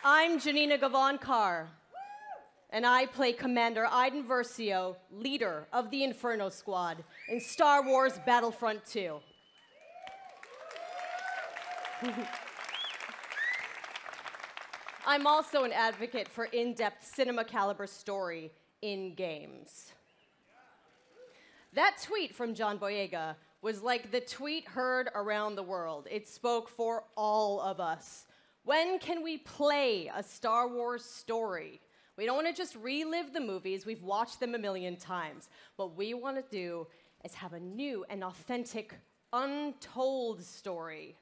I'm Janina Gavankar, and I play Commander Iden Versio, leader of the Inferno Squad in Star Wars Battlefront 2. I'm also an advocate for in-depth cinema caliber story in games. That tweet from John Boyega was like the tweet heard around the world. It spoke for all of us. When can we play a Star Wars story? We don't want to just relive the movies. We've watched them a million times. What we want to do is have a new and authentic, untold story.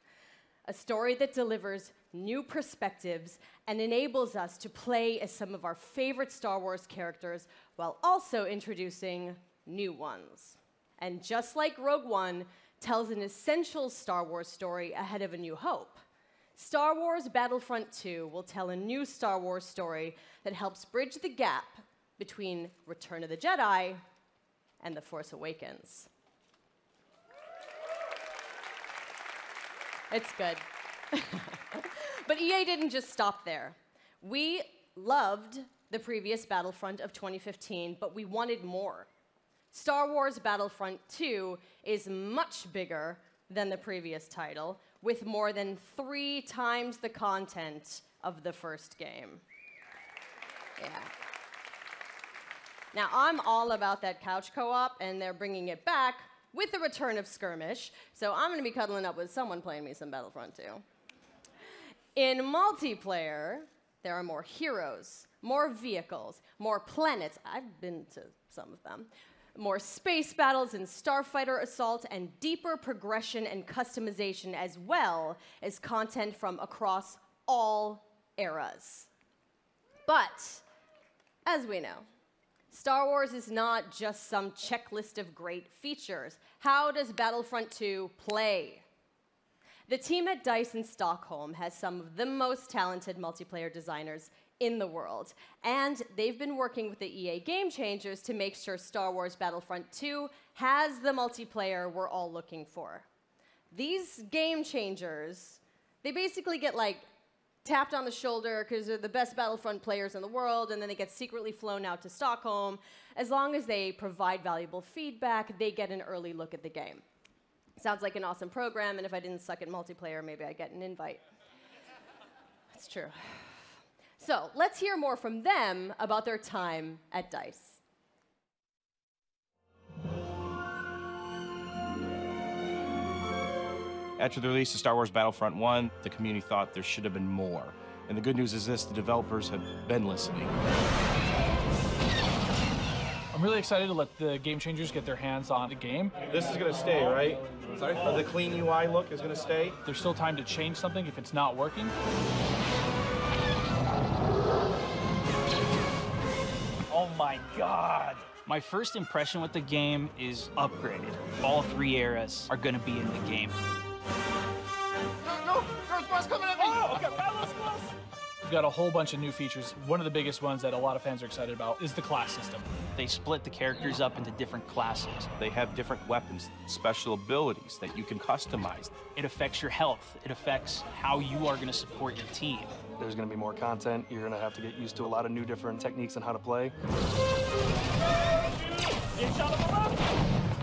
A story that delivers new perspectives and enables us to play as some of our favorite Star Wars characters while also introducing new ones. And just like Rogue One tells an essential Star Wars story ahead of A New Hope, Star Wars Battlefront 2 will tell a new Star Wars story that helps bridge the gap between Return of the Jedi and The Force Awakens. It's good. But EA didn't just stop there. We loved the previous Battlefront of 2015, but we wanted more. Star Wars Battlefront 2 is much bigger than the previous title, with more than 3 times the content of the first game. Yeah. Now, I'm all about that couch co-op, and they're bringing it back with the return of Skirmish, so I'm gonna be cuddling up with someone playing me some Battlefront 2. In multiplayer, there are more heroes, more vehicles, more planets. I've been to some of them. More space battles and starfighter assault, and deeper progression and customization, as well as content from across all eras. But, as we know, Star Wars is not just some checklist of great features. How does Battlefront 2 play? The team at DICE in Stockholm has some of the most talented multiplayer designers in the world, and they've been working with the EA Game Changers to make sure Star Wars Battlefront 2 has the multiplayer we're all looking for. These Game Changers, they basically get like tapped on the shoulder because they're the best Battlefront players in the world, and then they get secretly flown out to Stockholm. As long as they provide valuable feedback, they get an early look at the game. Sounds like an awesome program, and if I didn't suck at multiplayer, maybe I'd get an invite. That's true. So let's hear more from them about their time at DICE. After the release of Star Wars Battlefront 1, the community thought there should have been more. And the good news is this, the developers have been listening. I'm really excited to let the Game Changers get their hands on the game. This is gonna stay, right? Sorry? The clean UI look is gonna stay? There's still time to change something if it's not working. Oh my God. My first impression with the game is upgraded. All 3 eras are gonna be in the game. No, Earth Boss coming at me! Oh, okay, Battle Squad! We've got a whole bunch of new features. One of the biggest ones that a lot of fans are excited about is the class system. They split the characters up into different classes. They have different weapons, special abilities that you can customize. It affects your health. It affects how you are gonna support your team. There's going to be more content. You're going to have to get used to a lot of new different techniques on how to play.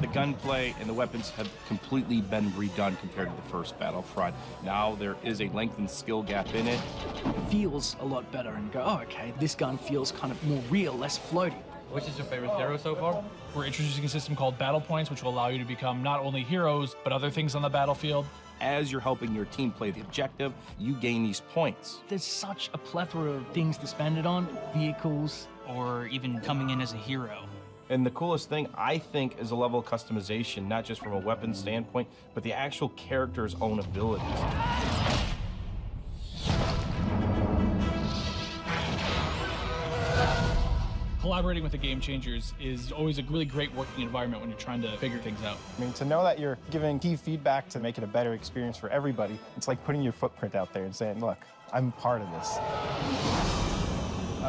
The gunplay and the weapons have completely been redone compared to the first Battlefront. Now there is a lengthened skill gap in it. It feels a lot better and go, oh, okay, this gun feels kind of more real, less floaty. Which is your favorite hero so far? We're introducing a system called Battle Points, which will allow you to become not only heroes, but other things on the battlefield. As you're helping your team play the objective, you gain these points. There's such a plethora of things to spend it on, vehicles. Or even coming in as a hero. And the coolest thing, I think, is a level of customization, not just from a weapon standpoint, but the actual character's own abilities. Collaborating with the Game Changers is always a really great working environment when you're trying to figure things out. I mean, to know that you're giving key feedback to make it a better experience for everybody, it's like putting your footprint out there and saying, look, I'm part of this.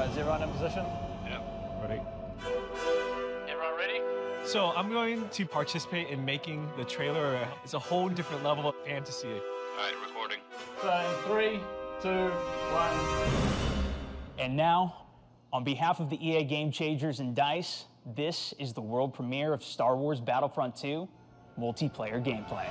Is everyone in position? Yeah. Ready? Everyone ready? So I'm going to participate in making the trailer. It's a whole different level of fantasy. All right, recording. So in 3, 2, 1. And now, on behalf of the EA Game Changers and DICE, this is the world premiere of Star Wars Battlefront 2 multiplayer gameplay.